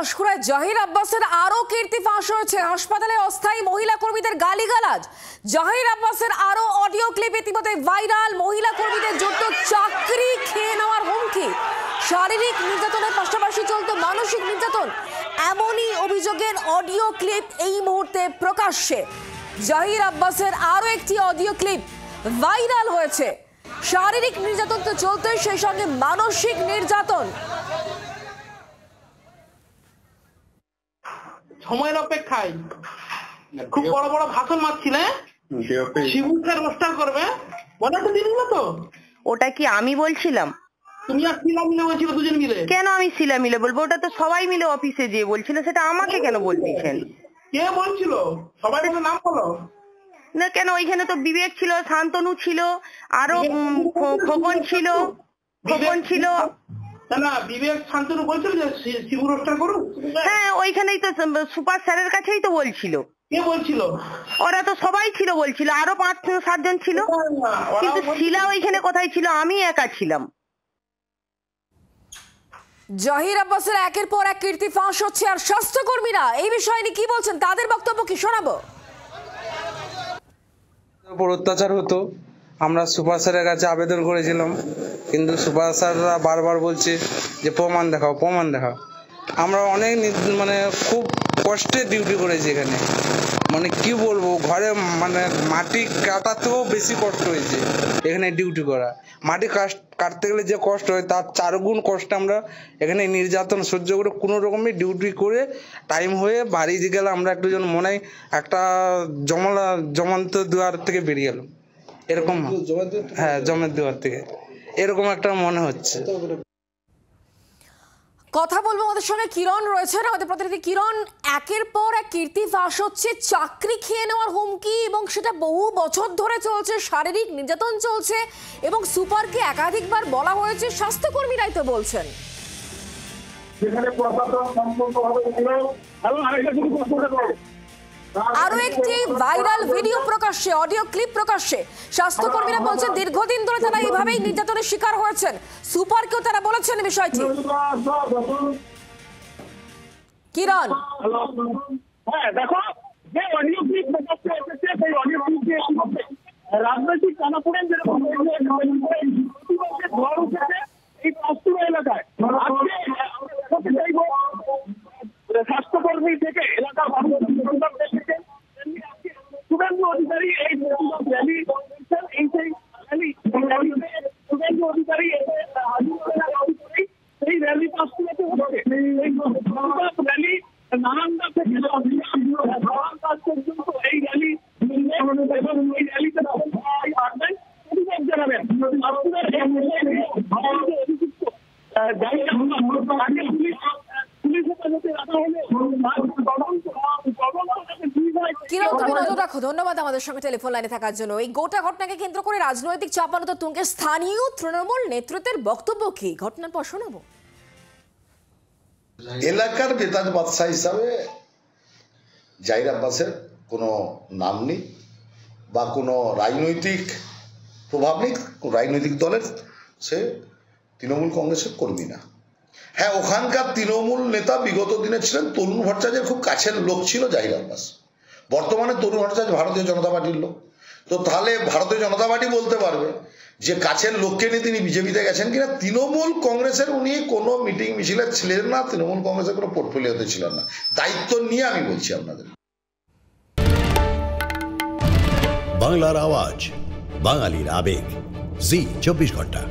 পাঁশকুড়ায় জাহির আব্বাসের আরো কীর্তি ফাঁস হয়েছে। হাসপাতালে অস্থায়ী মহিলা কর্মীদের গালিগালাজ। জাহির আব্বাসের আরো অডিও ক্লিপ ইতিমধ্যে ভাইরাল। মহিলা কর্মীদের জন্য চাকরি খেয়ে নেওয়ার হুমকি, শারীরিক নির্যাতনের পাশাপাশি চলতো মানসিক নির্যাতন, এমনই অভিযোগের অডিও ক্লিপ এই মুহূর্তে প্রকাশ্যে। জাহির আব্বাসের আরো একটি অডিও ক্লিপ ভাইরাল হয়েছে। শারীরিক নির্যাতন তো চলতোই, সেই সঙ্গে মানসিক নির্যাতন। সময়ের অপেক্ষায় খুব বড় বড় ভাষণ মারছিলে, শিবুকে রোস্টার করবে, মনে আছে দিনগুলো তো? ওটা কি আমি বলছিলাম? তুমি আর শিলা মিলে বলছিল দুজন মিলে। কেন আমি শিলা মিলে বলবো? ওটা তো সবাই মিলে অফিসে যেয়ে বলছিল, সেটা আমাকে কেন বলতেছেন? কে বলছিল? সবাই মিলে নাম বলো না কেন? ওইখানে তো বিবেক ছিল, শান্তনু ছিল, আরো খোকন ছিল। না, বিবেক শান্তনু বলছিল যে শিবু রোস্টার করুন। হ্যাঁ, ওইখানেই তো সুপার স্যারের কাছেই তো বলছিল। কে বলছিল? ওরা তো সবাই ছিল বলছিল, আরো 5-7 জন ছিল। কিন্তু শিলা ওইখানে কোথায় ছিল? আমি একা ছিলাম। জাহির আব্বাসের একের পর এক কীর্তি ফাঁস হচ্ছে, আর স্বাস্থ্যকর্মীরা এই বিষয়ে নিয়ে কি বলছেন, তাদের বক্তব্য কি শোনাবো। উপর অত্যাচার হতো, আমরা সুপার স্যারের কাছে আবেদন করেছিলাম, কিন্তু সুপার স্যাররা বারবার বলছে যে প্রমাণ দেখাও, প্রমাণ দেখাও। আমরা অনেক মানে খুব কষ্টে ডিউটি করেছি এখানে, মানে কি বলবো, ঘরে মানে মাটি কাটাতেও বেশি কষ্ট হয়েছে এখানে ডিউটি করা। মাটি কাটতে গেলে যে কষ্ট হয় তার 4 গুণ কষ্ট আমরা এখানে নির্যাতন সহ্য করে কোনো রকমের ডিউটি করে টাইম হয়ে বাড়ি গেলে আমরা একটু যেন মনে হয় একটা জমান্ত দুয়ার থেকে বেরিয়ে গেলাম, এরকম। হ্যাঁ, জমের দুয়ার থেকে এরকম একটা মনে হচ্ছে। কথা বলবো আমাদের সঙ্গে কিরণ রয়েছেন, আমাদের প্রতিনিধি কিরণ। একের পর এক কীর্তি ফাঁস হচ্ছে, চাকরি খেয়ে নেওয়ার হুমকি, এবং সেটা বহু বছর ধরে চলছে। শারীরিক নির্যাতন চলছে এবং সুপারকে একাধিকবার বলা হয়েছে, স্বাস্থ্যকর্মীরাই তো বলছেন। আরো একটি ভাইরাল ভিডিও প্রকাশ্যে, অডিও ক্লিপ প্রকাশ্যে। স্বাস্থ্যকর্মীরা বলছেন দীর্ঘদিন ধরে তারা এইভাবেই নির্যাতনের শিকার হয়েছেন। সুপারকেও তারা বলেছেন বিষয়টি। কিরণ, হ্যাঁ দেখো, যে অডিও ক্লিপ প্রকাশ্যে এসেছে সেই অডিও ক্লিপ দিয়ে রাজনৈতিক টানাপোড়েন যেরকম ঝড় উঠেছে এই পাঁশকুড়া এলাকায়। আজকে আমরা চাইবো স্বাস্থ্যকর্মী থেকে এলাকার শুভেন্দু অধিকারী এই র্যালি করছেন। এই সেই র্যালি শুভেন্দু অধিকারী এই র্যালি পাঁশকুড়াতে হচ্ছে। এই র্যালি নারায়ণগঞ্জ থেকে পর্যন্ত এই র্যালি এবং এই র্যালিতে আসবেন, প্রতিবাদ জানাবেন। কিরণ তুমি নজর রাখো, ধন্যবাদ আমাদের সঙ্গে টেলিফোন লাইনে থাকার জন্য। এই গোটা ঘটনাকে কেন্দ্র করে রাজনৈতিক চাপানো তুঙ্গে স্থানীয় তৃণমূল নেতৃত্বের বক্তব্য কি, ঘটনার পর শোনাবো। এলাকার বেতাজ বাদশাহ হিসাবে জাহির আব্বাসের কোনো নাম নেই বা কোনো রাজনৈতিক প্রভাব নেই, রাজনৈতিক দলের সে তৃণমূল কংগ্রেসের কর্মী না। হ্যাঁ, ওখানকার তৃণমূল নেতা বিগত দিনে ছিলেন তরুণ ভট্টাচার্যের খুব কাছের লোক ছিল জাহির আব্বাস। বর্তমানে তরুণ ভট্টাচার্য ভারতীয় জনতা পার্টির লোক, তো তাহলে ভারতীয় জনতা পার্টি বলতে পারবে যে কাছের লোককে নিয়ে তিনি বিজেপিতে গেছেন কিনা। তৃণমূল কংগ্রেসের উনি কোনো মিটিং মিছিলে ছিলেন না, তৃণমূল কংগ্রেসের কোনো পোর্টফোলিওতে ছিলেন না। দায়িত্ব নিয়ে আমি বলছি আপনাদের। বাংলার আওয়াজ, বাঙালির আবেগ, জি 24 ঘন্টা।